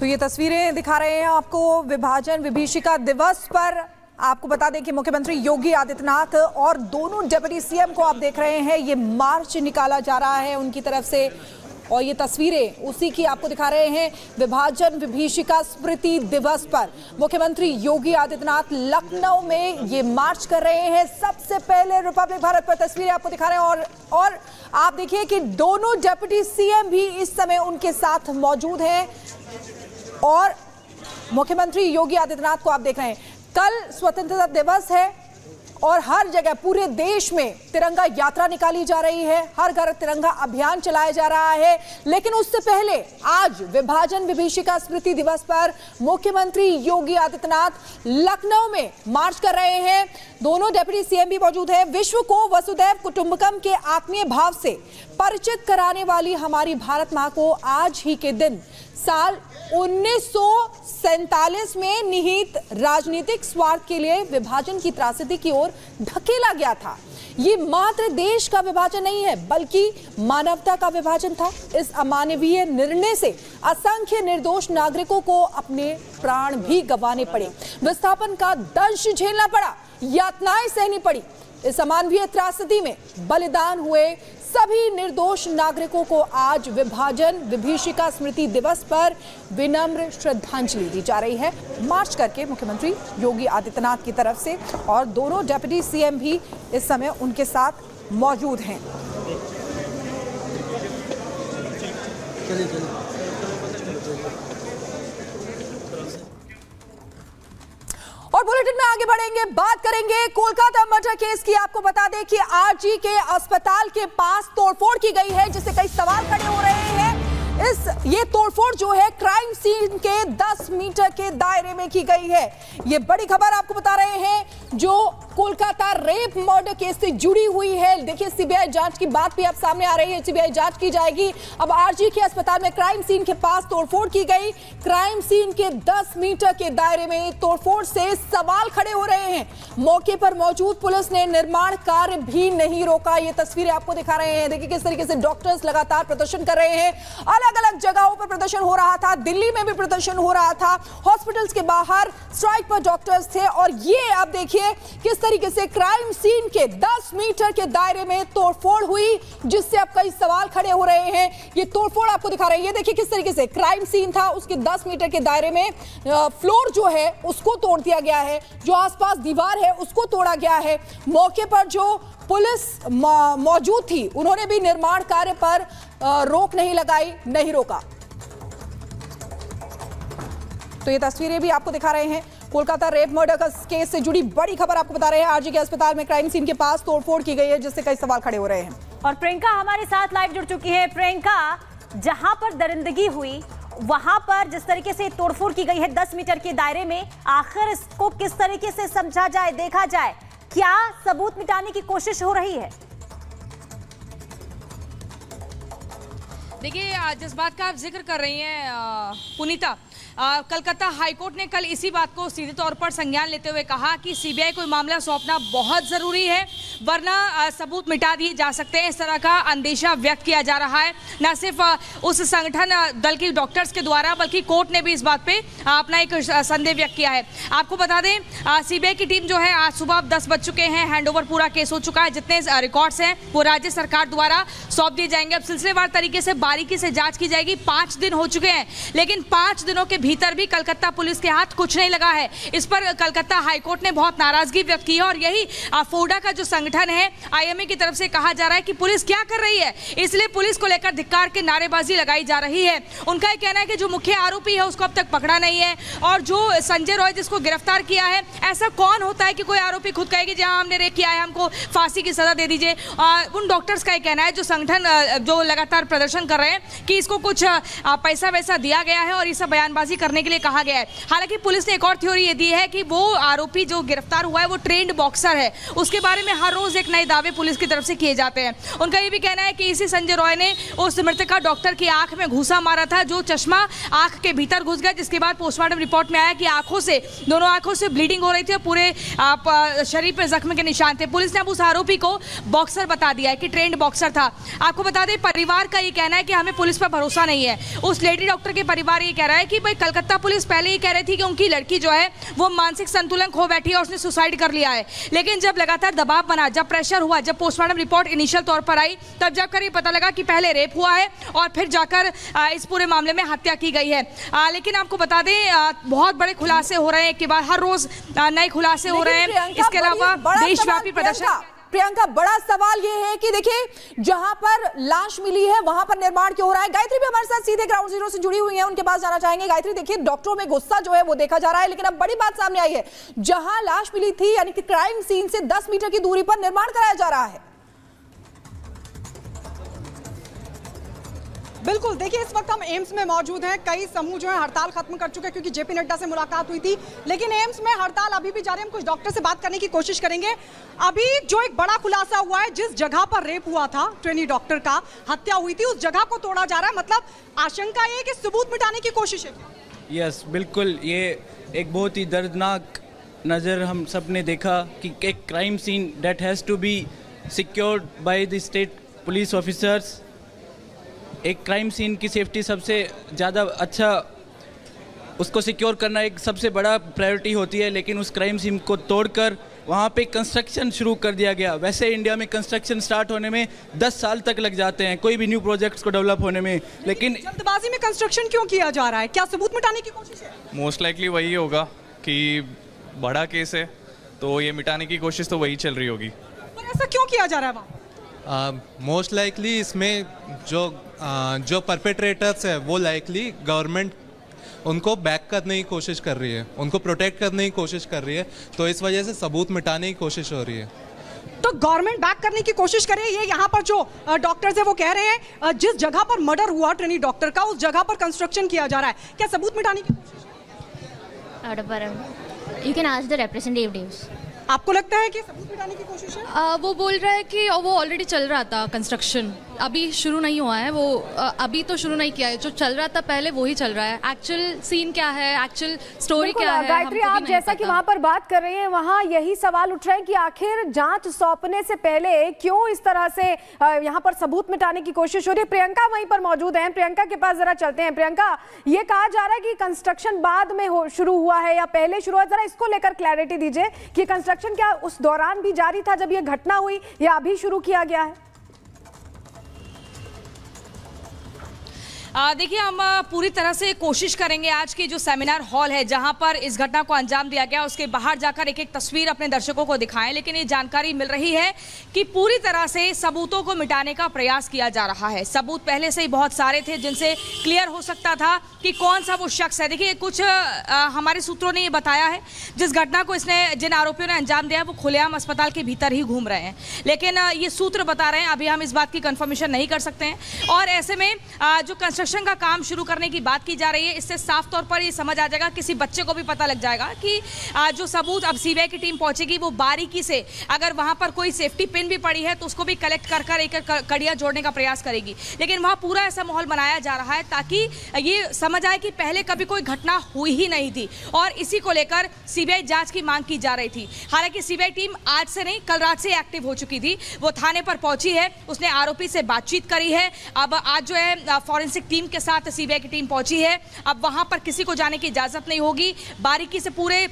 तो ये तस्वीरें दिखा रहे हैं आपको विभाजन विभीषिका दिवस पर। आपको बता दें कि मुख्यमंत्री योगी आदित्यनाथ और दोनों डिप्टी सीएम को आप देख रहे हैं, ये मार्च निकाला जा रहा है उनकी तरफ से, और ये तस्वीरें उसी की आपको दिखा रहे हैं। विभाजन विभीषिका स्मृति दिवस पर मुख्यमंत्री योगी आदित्यनाथ लखनऊ में ये मार्च कर रहे हैं। सबसे पहले रिपब्लिक भारत पर तस्वीरें आपको दिखा रहे हैं और आप देखिए कि दोनों डिप्टी सीएम भी इस समय उनके साथ मौजूद हैं और मुख्यमंत्री योगी आदित्यनाथ को आप देख रहे हैं। कल स्वतंत्रता दिवस है और हर जगह पूरे देश में तिरंगा यात्रा निकाली जा रही है, हर घर तिरंगा अभियान चलाया जा रहा है। लेकिन उससे पहले आज विभाजन विभीषिका स्मृति दिवस पर मुख्यमंत्री योगी आदित्यनाथ लखनऊ में मार्च कर रहे हैं। दोनों डिप्टी सीएम भी मौजूद हैं। विश्व को वसुधैव कुटुंबकम के आत्मीय भाव से परिचित कराने वाली हमारी भारत मां को आज ही के दिन साल 1947 में निहित राजनीतिक स्वार्थ के लिए विभाजन की त्रासदी की ओर धकेला गया था। ये मात्र देश का विभाजन नहीं है बल्कि मानवता का विभाजन था। इस अमानवीय निर्णय से असंख्य निर्दोष नागरिकों को अपने प्राण भी गंवाने पड़े, विस्थापन का दंश झेलना पड़ा, यातनाएं सहनी पड़ी। इस अमानवीय त्रासदी में बलिदान हुए सभी निर्दोष नागरिकों को आज विभाजन विभीषिका स्मृति दिवस पर विनम्र श्रद्धांजलि दी जा रही है, मार्च करके मुख्यमंत्री योगी आदित्यनाथ की तरफ से, और दोनों डिप्टी सीएम भी इस समय उनके साथ मौजूद हैं। और बुलेटिन में आगे बढ़ेंगे, बात करेंगे कोलकाता मर्डर केस की। आपको बता दें कि आरजी के अस्पताल के पास तोड़फोड़ की गई है, जिससे कई सवाल खड़े हो रहे हैं। ये तोड़फोड़ जो है क्राइम सीन के 10 मीटर के दायरे में की गई है। ये बड़ी खबर आपको बता रहे हैं जो कोलकाता रेप मर्डर केस से जुड़ी हुई है। देखिए, सीबीआई जांच की बात भी अब सामने आ रही है, सीबीआई जांच की जाएगी। अब आरजी के अस्पताल में क्राइम सीन के पास तोड़फोड़ की गई। क्राइम सीन के 10 मीटर के दायरे में तोड़फोड़ से सवाल खड़े हो रहे हैं। मौके पर मौजूद पुलिस ने निर्माण कार्य भी नहीं रोका। ये तस्वीरें आपको दिखा रहे हैं। देखिए किस तरीके से डॉक्टर्स लगातार प्रदर्शन कर रहे हैं। अलग अलग जगहों पर प्रदर्शन हो रहा था, दिल्ली में भी प्रदर्शन हो रहा था, हॉस्पिटल्स के बाहर स्ट्राइक पर डॉक्टर्स थे। और ये आप देखिए किस तरीके से क्राइम सीन के 10 मीटर के दायरे में तोड़फोड़ हुई, जिससे अब कई सवाल खड़े हो रहे हैं। ये तोड़फोड़ आपको दिखा रहे हैं। ये देखिए किस तरीके से क्राइम सीन था, उसके 10 मीटर के दायरे में फ्लोर जो है उसको तोड़ दिया गया है, जो आसपास दीवार है उसको तोड़ा गया है। मौके पर जो पुलिस मौजूद थी उन्होंने भी निर्माण कार्य पर रोक नहीं लगाई, नहीं रोका। तो ये तस्वीरें भी आपको दिखा रहे हैं। कोलकाता रेप मर्डर केस से जुड़ी बड़ी खबर आपको बता रहे हैं। आरजी के अस्पताल में क्राइम सीन के पास तोड़फोड़ की गई है, जिससे कई सवाल खड़े हो रहे हैं। और प्रियंका हमारे साथ लाइव जुड़ चुकी है। प्रियंका, जहां पर दरिंदगी हुई वहां पर जिस तरीके से तोड़फोड़ की गई है 10 मीटर के दायरे में, आखिर इसको किस तरीके से समझा जाए, देखा जाए, क्या सबूत मिटाने की कोशिश हो रही है? देखिए, जिस बात का आप जिक्र कर रही हैं पुनीता, कलकत्ता हाईकोर्ट ने कल इसी बात को सीधे तौर पर संज्ञान लेते हुए कहा कि सीबीआई को मामला सौंपना बहुत ज़रूरी है, वरना सबूत मिटा दिए जा सकते हैं। इस तरह का अंदेशा व्यक्त किया जा रहा है, न सिर्फ उस संगठन दल के डॉक्टर्स के द्वारा, बल्कि कोर्ट ने भी इस बात पे अपना एक संदेह व्यक्त किया है। आपको बता दें, सीबीआई की टीम जो है आज सुबह 10 बज चुके हैं, हैंडओवर पूरा केस हो चुका है। जितने रिकॉर्ड्स हैं वो राज्य सरकार द्वारा सौंप दिए जाएंगे। अब सिलसिलेवार तरीके से बारीकी से जाँच की जाएगी। 5 दिन हो चुके हैं, लेकिन 5 दिनों के भीतर भी कलकत्ता पुलिस के हाथ कुछ नहीं लगा है। इस पर कलकत्ता हाईकोर्ट ने बहुत नाराजगी व्यक्त की है और यही फोडा का जो संगठन है, आईएमए की तरफ से कहा जा रहा है कि पुलिस क्या कर रही है, इसलिए पुलिस को लेकर धिक्कार के नारेबाजी लगाई जा रही है। उनका यह कहना है कि जो मुख्य आरोपी है उसको अब तक पकड़ा नहीं है, और जो संजय रॉय जिसको गिरफ्तार किया है, ऐसा कौन होता है कि कोई आरोपी खुद कहेगी जहां हमने रेप किया है हमको फांसी की सजा दे दीजिए। उन डॉक्टर्स का यह कहना है, जो संगठन जो लगातार प्रदर्शन कर रहे हैं, कि इसको कुछ पैसा वैसा दिया गया है और ये सब बयानबाजी करने के लिए कहा गया है। हालांकि पुलिस ने एक और थ्योरी ये दी है कि वो आरोपी जो गिरफ्तार हुआ है वो ट्रेंड बॉक्सर है। उसके बारे में हर रोज एक नए दावे पुलिस की तरफ से किए जाते हैं। उनका ये भी कहना है कि इसी संजय रॉय ने उस मृतका डॉक्टर की आंख में घूसा मारा था, जो चश्मा आंख के भीतर घुस गया, जिसके बाद पोस्टमार्टम रिपोर्ट में आया कि दोनों आंखों से ब्लीडिंग हो रही थी और पूरे शरीर पे जख्म के निशान थे। पुलिस ने अब उस आरोपी को बॉक्सर बता दिया है कि ट्रेंड बॉक्सर था। आपको बता दें, परिवार का ये कहना है कि हमें पुलिस पर भरोसा नहीं है। उस लेडी डॉक्टर के परिवार ये कह रहा है कि भाई कलकत्ता पुलिस पहले ही कह रही थी कि उनकी लड़की जो है वो मानसिक संतुलन खो बैठी है और उसने सुसाइड कर लिया है, लेकिन जब लगातार दबाव बना, जब प्रेशर हुआ, जब पोस्टमार्टम रिपोर्ट इनिशियल तौर पर आई, तब जाकर ये पता लगा कि पहले रेप हुआ है और फिर जाकर इस पूरे मामले में हत्या की गई है। लेकिन आपको बता दें बहुत बड़े खुलासे हो रहे हैं कि हर रोज नए खुलासे हो रहे हैं। इसके अलावा देशव्यापी प्रदर्शन। प्रियंका, बड़ा सवाल ये है कि देखिए जहां पर लाश मिली है वहां पर निर्माण क्यों हो रहा है। गायत्री भी हमारे साथ सीधे ग्राउंड जीरो से जुड़ी हुई है, उनके पास जाना चाहेंगे। गायत्री, देखिए डॉक्टरों में गुस्सा जो है वो देखा जा रहा है, लेकिन अब बड़ी बात सामने आई है, जहां लाश मिली थी यानी कि क्राइम सीन से 10 मीटर की दूरी पर निर्माण कराया जा रहा है। बिल्कुल, देखिए इस वक्त हम एम्स में मौजूद हैं। कई समूह जो है हड़ताल खत्म कर चुके हैं क्योंकि जेपी नड्डा से मुलाकात हुई थी, लेकिन एम्स में हड़ताल अभी भी जारी है। हम कुछ डॉक्टर से बात करने की कोशिश करेंगे। अभी जो एक बड़ा खुलासा हुआ है, जिस जगह पर रेप हुआ था, ट्रेनी डॉक्टर का हत्या हुई थी, उस जगह को तोड़ा जा रहा है। मतलब आशंका ये कि सबूत मिटाने की कोशिश है। यस, बिल्कुल, ये एक बहुत ही दर्दनाक नज़र हम सब ने देखा कि एक crime scene that has to be secured by the state police officers. एक क्राइम सीन की सेफ्टी सबसे ज़्यादा अच्छा, उसको सिक्योर करना एक सबसे बड़ा प्रायोरिटी होती है, लेकिन उस क्राइम सीन को तोड़कर वहाँ पे कंस्ट्रक्शन शुरू कर दिया गया। वैसे इंडिया में कंस्ट्रक्शन स्टार्ट होने में 10 साल तक लग जाते हैं कोई भी न्यू प्रोजेक्ट्स को डेवलप होने में, लेकिन जल्दबाजी में कंस्ट्रक्शन क्यों किया जा रहा है? क्या सबूत मिटाने की कोशिश है? मोस्ट लाइकली वही होगा कि बड़ा केस है तो ये मिटाने की कोशिश तो वही चल रही होगी। पर ऐसा क्यों किया जा रहा है वहाँ? मोस्ट लाइकली इसमें जो परपेट्रेटर्स है वो लाइकली गवर्नमेंट उनको बैक करने की कोशिश कर रही है, उनको प्रोटेक्ट करने की कोशिश कर रही है, तो इस वजह से सबूत मिटाने की कोशिश हो रही है। तो गवर्नमेंट बैक करने की कोशिश करे, ये यहाँ पर जो डॉक्टर्स है वो कह रहे हैं जिस जगह पर मर्डर हुआ ट्रेनी डॉक्टर का, उस जगह पर कंस्ट्रक्शन किया जा रहा है। क्या सबूत मिटाने की कोशिश है? You can ask the representatives. आपको लगता है कि सबूत मिटाने की कोशिश है? वो बोल रहा है कि वो ऑलरेडी चल रहा था कंस्ट्रक्शन, अभी शुरू नहीं हुआ है वो, अभी तो शुरू नहीं किया है, जो चल रहा था पहले वही चल रहा है। एक्चुअल सीन क्या है, एक्चुअल स्टोरी क्या है, गायत्री आप जैसा कि वहां पर बात कर रही हैं, वहां यही सवाल उठ रहे हैं कि आखिर जांच सौंपने से पहले क्यों इस तरह से यहां पर सबूत मिटाने की कोशिश हो रही है। प्रियंका वहीं पर मौजूद हैं, प्रियंका के पास जरा चलते हैं। प्रियंका, ये कहा जा रहा है कि कंस्ट्रक्शन बाद में शुरू हुआ है या पहले शुरू हुआ, जरा इसको लेकर क्लैरिटी दीजिए कि कंस्ट्रक्शन क्या उस दौरान भी जारी था जब ये घटना हुई या अभी शुरू किया गया है? देखिए, हम पूरी तरह से कोशिश करेंगे आज की जो सेमिनार हॉल है जहां पर इस घटना को अंजाम दिया गया उसके बाहर जाकर एक एक तस्वीर अपने दर्शकों को दिखाएं, लेकिन ये जानकारी मिल रही है कि पूरी तरह से सबूतों को मिटाने का प्रयास किया जा रहा है। सबूत पहले से ही बहुत सारे थे जिनसे क्लियर हो सकता था कि कौन सा वो शख्स है। देखिए, कुछ हमारे सूत्रों ने ये बताया है जिस घटना को जिन आरोपियों ने अंजाम दिया वो खुलेआम अस्पताल के भीतर ही घूम रहे हैं, लेकिन ये सूत्र बता रहे हैं, अभी हम इस बात की कंफर्मेशन नहीं कर सकते हैं। और ऐसे में जो कंस्ट्रक्शन का काम शुरू करने की बात की जा रही है, इससे साफ तौर पर ये समझ आ जाएगा, किसी बच्चे को भी पता लग जाएगा कि जो सबूत अब सीबीआई की टीम पहुंचेगी वो बारीकी से, अगर वहां पर कोई सेफ्टी पिन भी पड़ी है तो उसको भी कलेक्ट कर एक कड़ियां जोड़ने का प्रयास करेगी। लेकिन वहां पूरा ऐसा माहौल बनाया जा रहा है ताकि ये समझ आए कि पहले कभी कोई घटना हुई ही नहीं थी, और इसी को लेकर सीबीआई जांच की मांग की जा रही थी। हालांकि सीबीआई टीम आज से नहीं, कल रात से एक्टिव हो चुकी थी, वो थाने पर पहुंची है, उसने आरोपी से बातचीत करी है। अब आज जो है फॉरेंसिक टीम के साथ सीबीआई की टीम पहुंची है। अब वहां पर किसी को जाने की इजाजत नहीं होगी, बारीकी से पूरे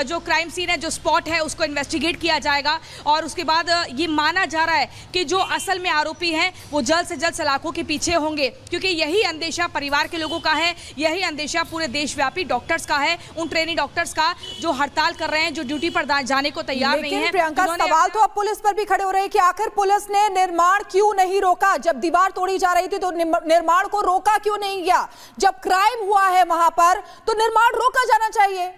जो क्राइम सीन है, जो स्पॉट है, उसको इन्वेस्टिगेट किया जाएगा, और उसके बाद ये माना जा रहा है कि जो असल में आरोपी हैं वो जल्द से जल्द सलाखों के पीछे होंगे, क्योंकि यही अंदेशा परिवार के लोगों का है, यही अंदेशा पूरे देशव्यापी डॉक्टर्स का है, उन ट्रेनी डॉक्टर्स का जो हड़ताल कर रहे हैं, जो ड्यूटी पर जाने को तैयार नहीं है। प्रियंका, सवाल तो अब पुलिस पर भी खड़े हो रहे हैं कि आखिर पुलिस ने निर्माण क्यों नहीं रोका? जब दीवार तोड़ी जा रही थी तो निर्माण को रोका क्यों नहीं गया? जब क्राइम हुआ है वहां पर तो निर्माण रोका जाना चाहिए।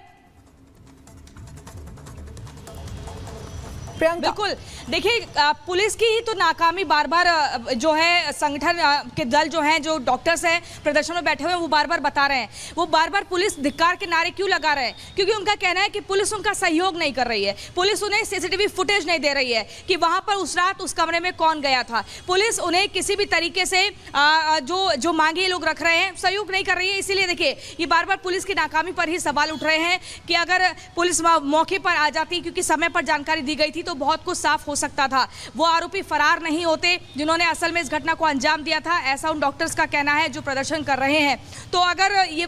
बिल्कुल, देखिए पुलिस की ही तो नाकामी बार बार जो है संगठन के दल जो हैं, जो डॉक्टर्स हैं प्रदर्शन में बैठे हुए हैं, वो बार बार बता रहे हैं, वो बार बार पुलिस धिक्कार के नारे क्यों लगा रहे हैं? क्योंकि उनका कहना है कि पुलिस उनका सहयोग नहीं कर रही है, पुलिस उन्हें सीसीटीवी फुटेज नहीं दे रही है कि वहां पर उस रात उस कमरे में कौन गया था। पुलिस उन्हें किसी भी तरीके से जो मांगे लोग रख रहे हैं सहयोग नहीं कर रही है। इसीलिए देखिए, ये बार बार पुलिस की नाकामी पर ही सवाल उठ रहे हैं कि अगर पुलिस मौके पर आ जाती, क्योंकि समय पर जानकारी दी गई थी, तो तो बहुत कुछ साफ हो सकता था। वो आरोपी फरार नहीं होते जिन्होंने असल में इस घटना को अंजाम दिया था, ऐसा उन डॉक्टर्स का कहना है जो प्रदर्शन कर रहे हैं। तो अगर ये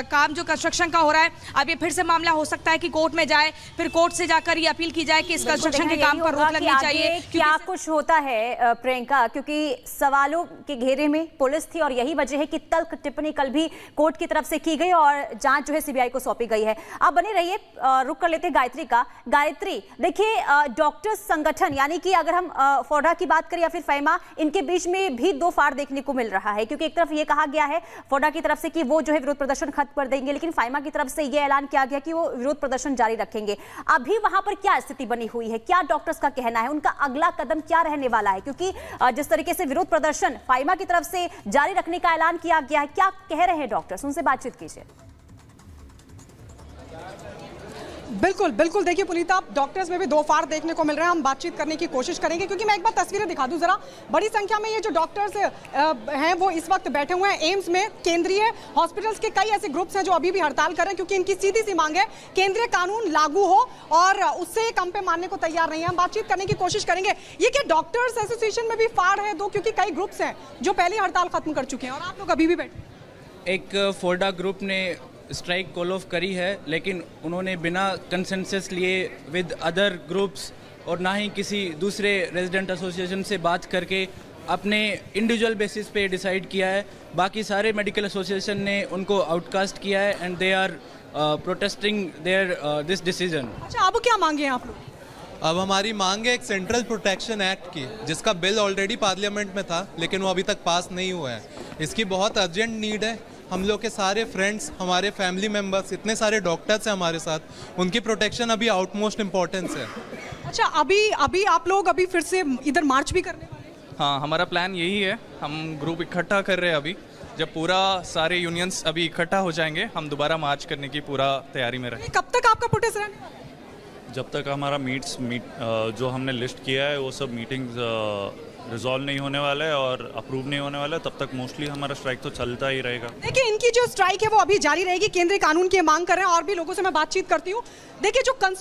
काम जो कंस्ट्रक्शन का हो रहा है, अब ये फिर से मामला हो सकता है कि कोर्ट में जाए, फिर कोर्ट से जाकर ये अपील की जाए कि इस कंस्ट्रक्शन के काम पर रोक लगनी चाहिए। क्या कुछ होता है प्रियंका, क्योंकि सवालों के घेरे में पुलिस थी और यही वजह है कि तल्ख टिप्पणी कल भी कोर्ट की तरफ से की गई और जांच जो है सीबीआई को सौंपी गई है। आप बने रहिए, रुक कर लेते हैं गायत्री का। गायत्री, देखिए डॉक्टर्स संगठन यानी कि अगर हम फोडा की बात करें या फिर फैमा, इनके बीच में भी दो फाड़ देखने को मिल रहा है, क्योंकि एक तरफ ये कहा गया है फोडा की तरफ से कि वो जो है विरोध प्रदर्शन खत्म कर देंगे, लेकिन फैमा की तरफ से ये ऐलान किया गया कि वो विरोध प्रदर्शन जारी रखेंगे। अभी वहां पर क्या स्थिति बनी हुई है, क्या डॉक्टर्स का कहना है, उनका अगला कदम क्या रहने वाला है? क्योंकि जिस तरीके से विरोध प्रदर्शन फैमा की तरफ से जारी रखने का ऐलान किया गया है, क्या कह रहे हैं डॉक्टर्स, उनसे बातचीत कीजिए। बिल्कुल बिल्कुल, देखिए पुनीता, डॉक्टर्स में भी दो फाड़ देखने को मिल रहे हैं। हम बातचीत करने की कोशिश करेंगे, क्योंकि मैं एक बार तस्वीरें दिखा दूं जरा। बड़ी संख्या में ये जो डॉक्टर्स हैं वो इस वक्त बैठे हुए हैं एम्स में। केंद्रीय हॉस्पिटल्स के कई ऐसे ग्रुप्स हैं जो अभी भी हड़ताल कर रहे हैं, क्योंकि इनकी सीधी सी मांग है केंद्रीय कानून लागू हो और उससे कम पे मानने को तैयार नहीं है। हम बातचीत करने की कोशिश करेंगे। ये क्या डॉक्टर्स एसोसिएशन में भी फाड़ है दो, क्योंकि कई ग्रुप्स हैं जो पहले हड़ताल खत्म कर चुके हैं और आप लोग अभी भी बैठे? एक फोडा ग्रुप ने स्ट्राइक कॉल ऑफ करी है, लेकिन उन्होंने बिना कंसेंसस लिए विद अदर ग्रुप्स और ना ही किसी दूसरे रेजिडेंट एसोसिएशन से बात करके अपने इंडिविजुअल बेसिस पे डिसाइड किया है। बाकी सारे मेडिकल एसोसिएशन ने उनको आउटकास्ट किया है and they are protesting their this decision. अच्छा, अब क्या मांगे आप लोग? अब हमारी मांग है एक सेंट्रल प्रोटेक्शन एक्ट की, जिसका बिल ऑलरेडी पार्लियामेंट में था लेकिन वो अभी तक पास नहीं हुआ है। इसकी बहुत अर्जेंट नीड है। हम लोग के सारे फ्रेंड्स, हमारे फैमिली मेंबर्स, इतने सारे डॉक्टर्स हैं हमारे साथ, उनकी प्रोटेक्शन अभी आउटमोस्ट इम्पोर्टेंस है। अच्छा, अभी आप लोग अभी फिर से इधर मार्च भी करने वाले हैं? हाँ, हमारा प्लान यही है। हम ग्रुप इकट्ठा कर रहे हैं अभी। जब पूरा सारे यूनियंस अभी इकट्ठा हो जाएंगे, हम दोबारा मार्च करने की पूरा तैयारी में रहें। कब तक आपका प्रोटेस्ट रहेगा? जब तक हमारा जो हमने लिस्ट किया है वो सब मीटिंग्स रिजॉल्व नहीं होने वाला है और अप्रूव नहीं होने वाला है, तब तक मोस्टली हमारा स्ट्राइक तो चलता ही रहेगा। देखिए, इनकी जो स्ट्राइक है वो अभी जारी रहेगी। केंद्रीय कानून की मांग कर रहे हैं और भी लोगों से मैं बातचीत करती हूँ। देखिए, जो